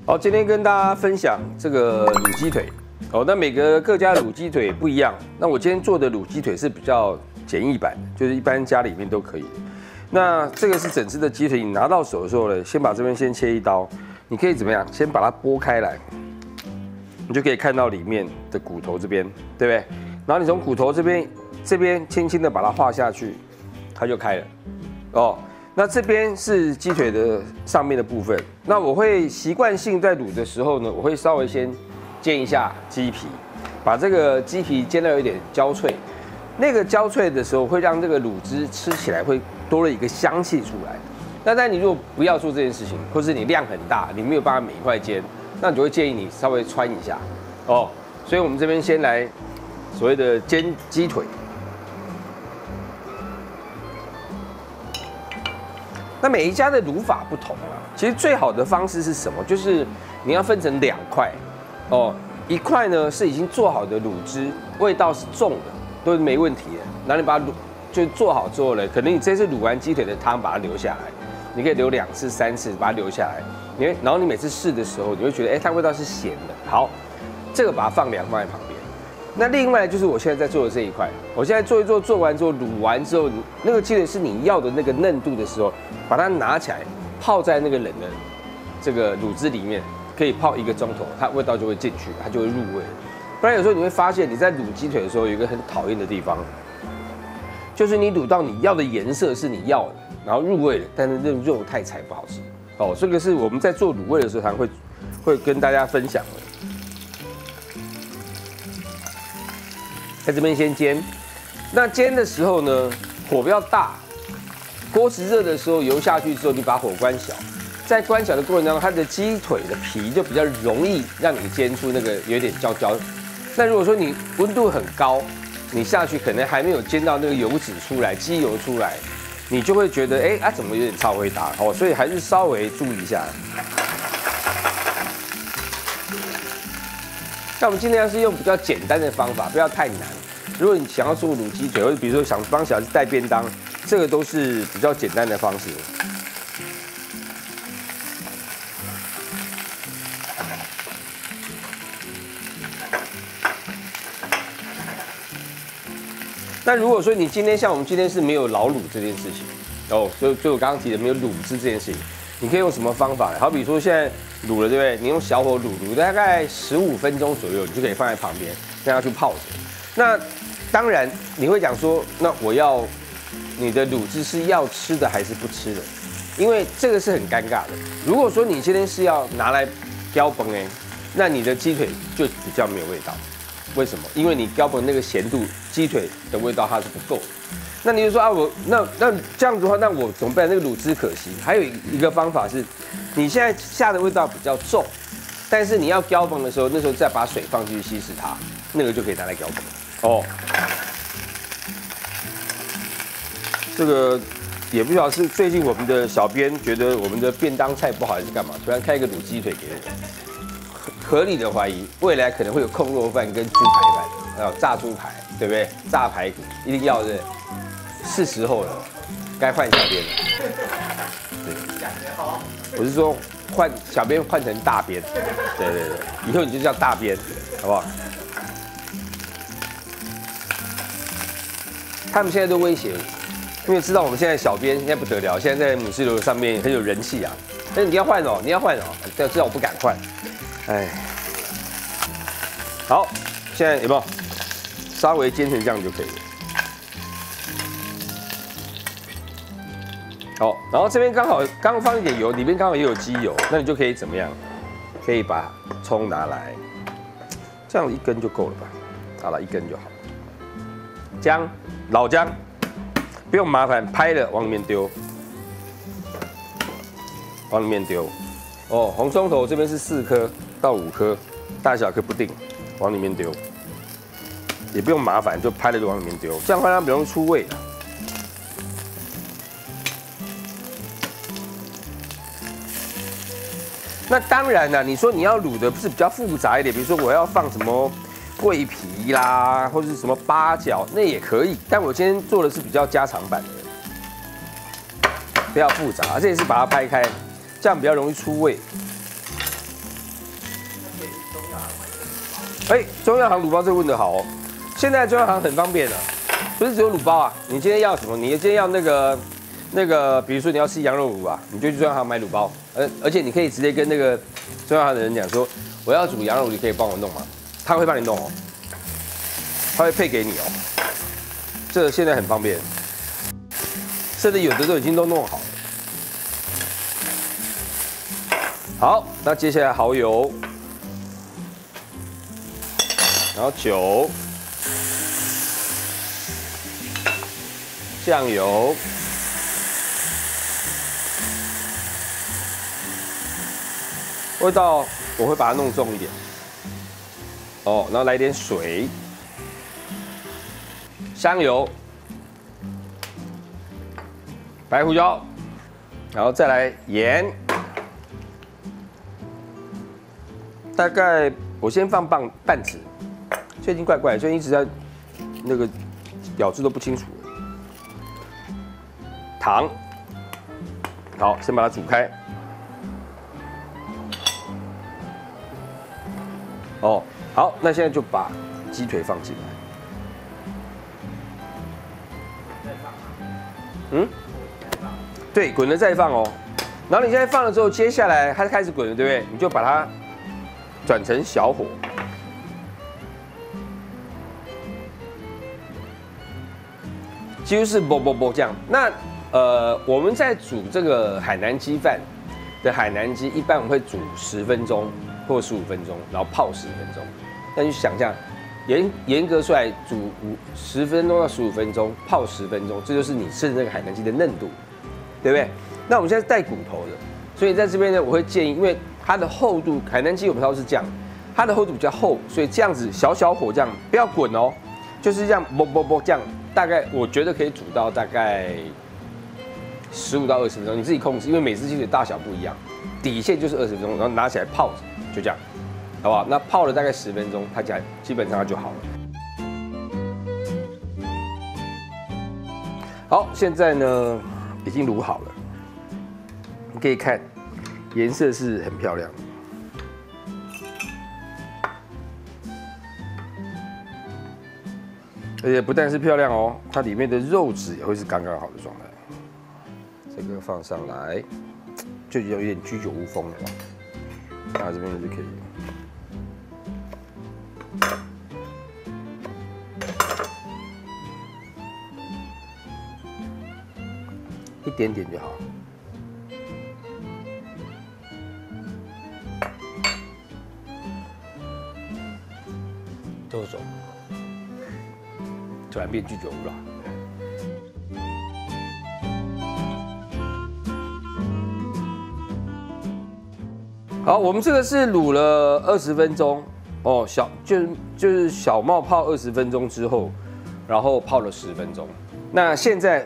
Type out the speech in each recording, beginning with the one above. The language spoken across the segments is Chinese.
好，今天跟大家分享这个卤鸡腿。哦，那每个各家卤鸡腿不一样。那我今天做的卤鸡腿是比较简易版的，就是一般家里面都可以。那这个是整只的鸡腿，你拿到手的时候呢，先把这边先切一刀，你可以怎么样？先把它剥开来，你就可以看到里面的骨头这边，对不对？然后你从骨头这边轻轻的把它划下去，它就开了。哦，那这边是鸡腿的上面的部分。那我会习惯性在卤的时候呢，我会稍微先煎一下鸡皮，把这个鸡皮煎到有点焦脆。那个焦脆的时候，会让这个卤汁吃起来会多了一个香气出来。那但你如果不要做这件事情，或是你量很大，你没有办法每一块煎，那你就会建议你稍微穿一下哦。所以我们这边先来所谓的煎鸡腿。那每一家的卤法不同啊，其实最好的方式是什么？就是你要分成2块哦，一块呢是已经做好的卤汁，味道是重的，都是没问题的。然后你把它卤就做好之后呢，可能你这次卤完鸡腿的汤把它留下来，你可以留2次、3次把它留下来。然后你每次试的时候，你会觉得它味道是咸的。好，这个把它放凉放在旁边。那另外就是我现在在做的这一块，我现在做一做，做完之后卤完之后，那个鸡腿是你要的那个嫩度的时候，把它拿起来泡在那个冷的这个卤汁里面，可以泡1个钟头，它味道就会进去，它就会入味。不然有时候你会发现你在卤鸡腿的时候有一个很讨厌的地方，就是你卤到你要的颜色是你要的，然后入味了，但是那肉太柴不好吃哦。这个是我们在做卤味的时候，常会跟大家分享的。在这边先煎，那煎的时候呢，火不要大，锅子热的时候，油下去之后，你把火关小，在关小的过程当中，它的鸡腿的皮就比较容易让你煎出那个有点焦焦。那如果说你温度很高，你下去可能还没有煎到那个油脂出来，鸡油出来，你就会觉得怎么有点超会打哦，所以还是稍微注意一下。那我们尽量是用比较简单的方法，不要太难。如果你想要做卤鸡腿，或者比如说想帮小孩子带便当，这个都是比较简单的方式。那如果说你今天像我们今天是没有老卤这件事情哦，所以我刚刚提的没有卤汁这件事情，你可以用什么方法？好比说现在卤了，对不对？你用小火卤大概15分钟左右，你就可以放在旁边让它去泡着。那当然你会讲说，那你的卤汁是要吃的还是不吃的？因为这个是很尴尬的。如果说你今天是要拿来标本那你的鸡腿就比较没有味道。为什么？因为你标本那个咸度，鸡腿的味道它是不够。那你就说那这样子的话，那我怎么办？那个卤汁可惜。还有一个方法是，你现在下的味道比较重，但是你要标本的时候，那时候再把水放进去稀释它，那个就可以拿来标本哦。这个也不晓得是最近我们的小编觉得我们的便当菜不好还是干嘛，突然开一个卤鸡腿给我。合理的怀疑，未来可能会有控肉饭跟猪排饭，还有炸猪排，对不对？炸排骨一定要的，是时候了，该换小编了。对，我是说换小编换成大编，对，以后你就叫大编，好不好？他们现在都威胁我，因为知道我们现在小编现在不得了，现在在母狮楼上面很有人气啊。但是你要换哦，知道我不敢换。好，现在有没有稍微煎成这样就可以了？好，然后这边刚放一点油，里面刚好也有鸡油，那你就可以怎么样？可以把葱拿来，这样1根就够了吧？好了，1根就好。姜，老姜，不用麻烦，拍了往里面丢，往里面丢。哦，红葱头这边是4颗到5颗，大小可以不定，往里面丢，也不用麻烦，就拍了就往里面丢，这样的话它比较容易出味的。那当然啦，你说你要卤的不是比较复杂一点，比如说我要放什么桂皮啦，或者是什么八角，那也可以。但我今天做的是比较家常版的，不要复杂，而且是把它拍开。这样比较容易出味。哎，中央行卤包这个问得好哦。现在中央行很方便的，不是只有卤包啊。你今天要什么？你今天要那个，比如说你要吃羊肉卤啊，你就去中央行买卤包。而且你可以直接跟那个中央行的人讲说，我要煮羊肉，你可以帮我弄吗？他会帮你弄哦，他会配给你哦。这个现在很方便，甚至有的都已经都弄好了。好，那接下来蚝油，然后酒、酱油。味道我会把它弄重一点，哦，然后来点水、香油、白胡椒，然后再来盐，大概我先放半匙，最近怪怪的，最近一直在那个咬字都不清楚了。糖，好，先把它煮开。哦，好，那现在就把鸡腿放进来。嗯，对，滚了再放哦。然后你现在放了之后，接下来它开始滚了，对不对？你就把它转成小火，几乎是啵这样。那我们在煮这个海南鸡饭的海南鸡，一般我们会煮10分钟。或15分钟，然后泡10分钟。那你想象，严格出来煮10分钟到15分钟，泡10分钟，这就是你吃的那个海南鸡的嫩度，对不对？那我们现在带骨头的，所以在这边呢，我会建议，因为它的厚度，海南鸡我们知道是这样，它的厚度比较厚，所以这样子小火这样，不要滚哦，就是这样啵这样，大概我觉得可以煮到大概15到20分钟，你自己控制，因为每只鸡腿大小不一样，底线就是20分钟，然后拿起来泡着。就这样，好不好？那泡了大概10分钟，它基本上它就好了。好，现在呢已经卤好了，你可以看颜色是很漂亮，而且不但是漂亮哦，它里面的肉质也会是刚刚好的状态。这个放上来，就有点居酒屋风了。那这边就可以，一点点就好。都走，突然变居酒屋了。好，我们这个是卤了20分钟哦，就是小冒泡20分钟之后，然后泡了10分钟。那现在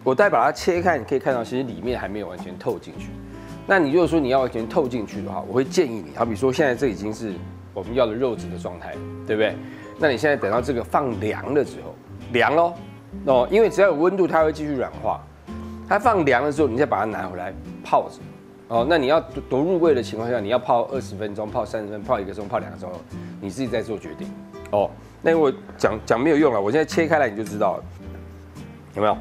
我再把它切开，你可以看到其实里面还没有完全透进去。那你如果说你要完全透进去的话，我会建议你，好比说现在这已经是我们要的肉质的状态，对不对？那你现在等到这个放凉了之后，凉咯哦，因为只要有温度，它会继续软化。它放凉了之后，你再把它拿回来泡着。哦，那你要多入味的情况下，你要泡20分钟、泡30分钟、泡1个钟、泡2个钟，你自己再做决定。哦，那我讲没有用了，我现在切开来你就知道了，有没有？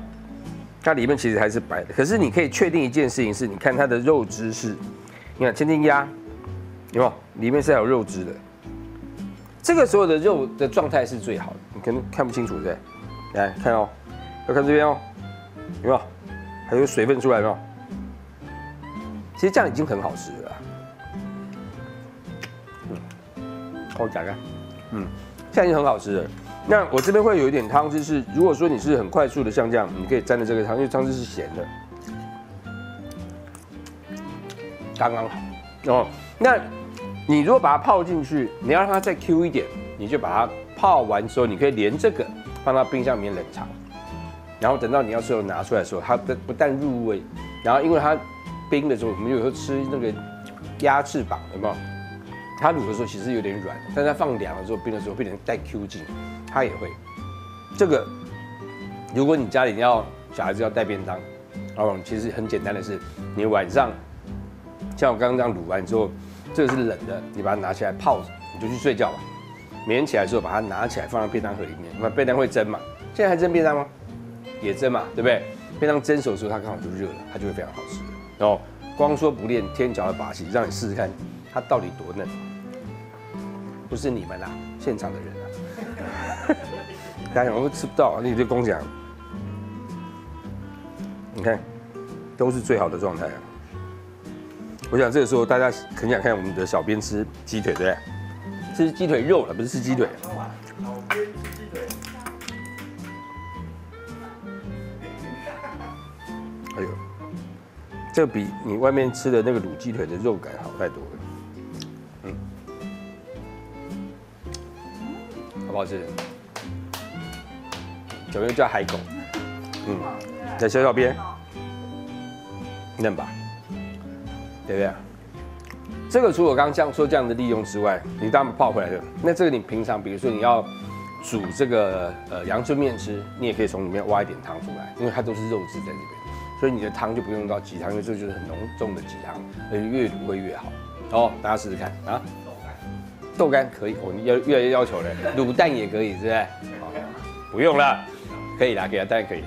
它里面其实还是白的，可是你可以确定一件事情是，你看它的肉汁是，你看千鸭，有没有？里面是有肉汁的。这个时候的肉的状态是最好的，你可能看不清楚，对不对？来看哦，要看这边哦，有没有？还有水分出来没有？其实这样已经很好吃了啦。我讲看，现在已经很好吃了。那我这边会有一点汤汁是，如果说你是很快速的像这样，你可以沾着这个汤，因为汤汁是咸的，刚刚好。哦，那你如果把它泡进去，你要让它再 Q 一点，你就把它泡完之后，你可以连这个放到冰箱里面冷藏，然后等到你要最后拿出来的时候，它不但入味，然后因为它冰的时候，我们有时候吃那个鸭翅膀，有没有？它卤的时候其实有点软，但它放凉的时候、冰的时候变成带 Q 劲，它也会。这个，如果你家里要小孩子要带便当，其实很简单的是，你晚上像我刚刚这样卤完之后，这个是冷的，你把它拿起来泡着，你就去睡觉吧。粘起来之后，把它拿起来放到便当盒里面。那便当会蒸嘛？现在还蒸便当吗？也蒸嘛，对不对？便当蒸熟的时候，它刚好就热了，它就会非常好吃。然后光说不练天桥的把戏，让你试试看它到底多嫩。不是你们啦，现场的人啊。大家想我吃不到，你就公讲。你看，都是最好的状态啊。我想这个时候大家很想看我们的小编吃鸡腿，对不对？吃鸡腿肉了，不是吃鸡腿。小编吃鸡腿。哎呦，这个比你外面吃的那个卤鸡腿的肉感好太多了。好不好吃？有人叫海狗，在小边，嫩吧？对不对？这个除了我刚刚说这样的利用之外，你当然泡回来的，那这个你平常比如说你要煮这个阳春面吃，你也可以从里面挖一点汤出来，因为它都是肉质在这边，所以你的汤就不用用到鸡汤，因为这就是很浓重的鸡汤，而且越卤会越好。哦，大家试试看啊！豆干可以，你越来越要求了，卤蛋也可以，是不是？不用了，可以啦，可以啦，当然可以。